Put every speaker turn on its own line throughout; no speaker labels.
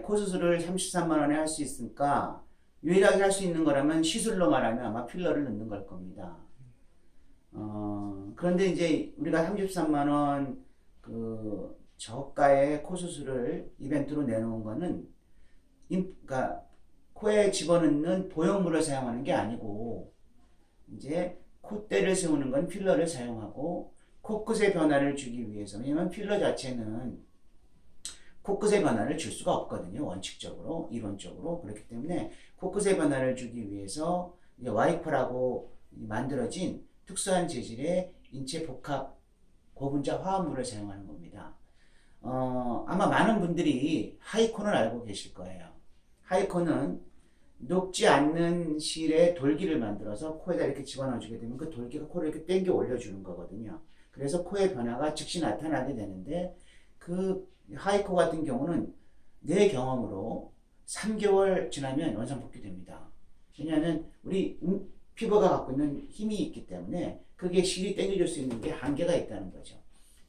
코 수술을 33만 원에 할 수 있으니까 유일하게 할 수 있는 거라면 시술로 말하면 아마 필러를 넣는 걸 겁니다. 그런데 이제 우리가 33만 원 그 저가의 코 수술을 이벤트로 내놓은 거는 그러니까 코에 집어넣는 보형물을 사용하는 게 아니고 이제 콧대를 세우는 건 필러를 사용하고 코끝의 변화를 주기 위해서, 왜냐면 필러 자체는 코끝의 변화를 줄 수가 없거든요. 원칙적으로, 이론적으로. 그렇기 때문에 코끝의 변화를 주기 위해서 이제 와이퍼라고 만들어진 특수한 재질의 인체 복합 고분자 화합물을 사용하는 겁니다. 아마 많은 분들이 하이콘을 알고 계실 거예요. 하이콘은 녹지 않는 실에 돌기를 만들어서 코에다 이렇게 집어넣어주게 되면 그 돌기가 코를 이렇게 당겨 올려주는 거거든요. 그래서 코의 변화가 즉시 나타나게 되는데, 그 하이코 같은 경우는 내 경험으로 3개월 지나면 원상복귀 됩니다. 왜냐하면 우리 피부가 갖고 있는 힘이 있기 때문에 그게 실이 당겨줄 수 있는 게 한계가 있다는 거죠.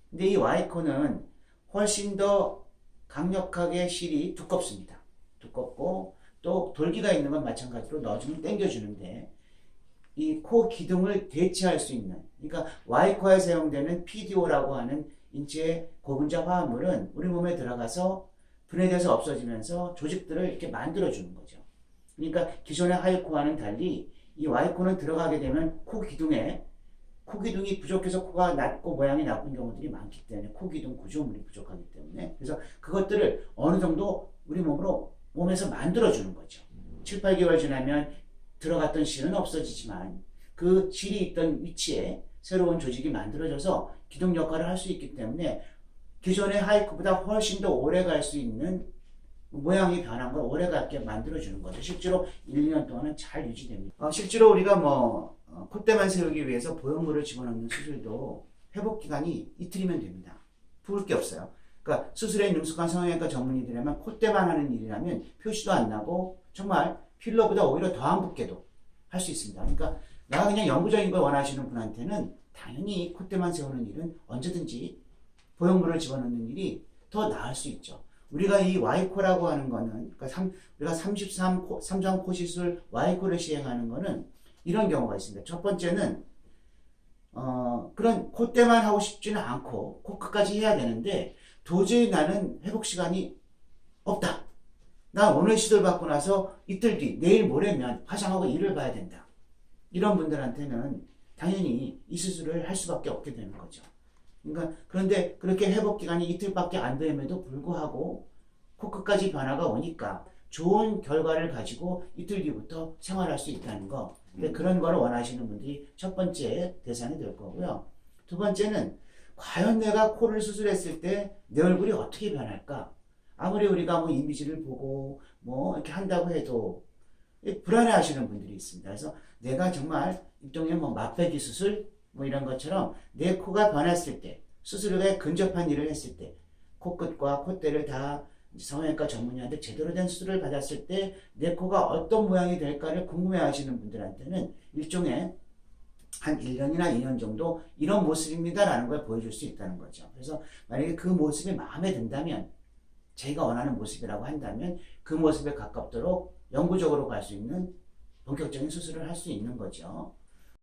근데 이 와이코는 훨씬 더 강력하게 실이 두껍습니다. 두껍고 또 돌기가 있는 건 마찬가지로 넣어주면 당겨주는데, 이 코 기둥을 대체할 수 있는, 그러니까 와이코에 사용되는 PDO라고 하는 인체 고분자 화합물은 우리 몸에 들어가서 분해돼서 없어지면서 조직들을 이렇게 만들어주는 거죠. 그러니까 기존의 하이코와는 달리 이 와이코는 들어가게 되면 코 기둥이 부족해서 코가 낮고 모양이 나쁜 경우들이 많기 때문에, 코 기둥 구조물이 부족하기 때문에, 그래서 그것들을 어느 정도 우리 몸에서 만들어주는 거죠. 7, 8개월 지나면 들어갔던 실은 없어지지만 그 실이 있던 위치에 새로운 조직이 만들어져서 기둥 역할을 할 수 있기 때문에 기존의 하이코보다 훨씬 더 오래 갈 수 있는, 모양이 변한 걸 오래 가게 만들어주는 거죠. 실제로 1, 2년 동안은 잘 유지됩니다. 실제로 우리가 콧대만 세우기 위해서 보형물을 집어넣는 수술도 회복 기간이 이틀이면 됩니다. 부을 게 없어요. 그러니까 수술에 능숙한 성형외과 전문의들이라면 콧대만 하는 일이라면 표시도 안 나고 정말 필러보다 오히려 더 안 붓게도 할 수 있습니다. 그러니까 내가 그냥 영구적인 걸 원하시는 분한테는 당연히 콧대만 세우는 일은 언제든지 보형물을 집어넣는 일이 더 나을 수 있죠. 우리가 이 와이코라고 하는 거는, 그러니까 우리가 3장 코 시술 와이코를 시행하는 거는 이런 경우가 있습니다. 첫 번째는 그런 콧대만 하고 싶지는 않고 코끝까지 해야 되는데 도저히 나는 회복 시간이 없다. 나 오늘 시술 받고 나서 이틀 뒤, 내일 모레면 화장하고 일을 봐야 된다. 이런 분들한테는 당연히 이 수술을 할 수밖에 없게 되는 거죠. 그러니까 그런데 그렇게 회복 기간이 이틀밖에 안 됨에도 불구하고 코끝까지 변화가 오니까 좋은 결과를 가지고 이틀 뒤부터 생활할 수 있다는 거. 그런 걸 원하시는 분들이 첫 번째 대상이 될 거고요. 두 번째는 과연 내가 코를 수술했을 때 내 얼굴이 어떻게 변할까? 아무리 우리가 이미지를 보고 이렇게 한다고 해도 불안해 하시는 분들이 있습니다. 그래서 내가 정말 일종의 맛배기 수술 이런 것처럼 내 코가 변했을 때, 수술에 근접한 일을 했을 때, 코끝과 콧대를 다 성형외과 전문의한테 제대로 된 수술을 받았을 때 내 코가 어떤 모양이 될까를 궁금해 하시는 분들한테는 일종의 한 1년이나 2년 정도 이런 모습입니다 라는 걸 보여줄 수 있다는 거죠. 그래서 만약에 그 모습이 마음에 든다면, 자기가 원하는 모습이라고 한다면 그 모습에 가깝도록 영구적으로 갈 수 있는 본격적인 수술을 할 수 있는 거죠.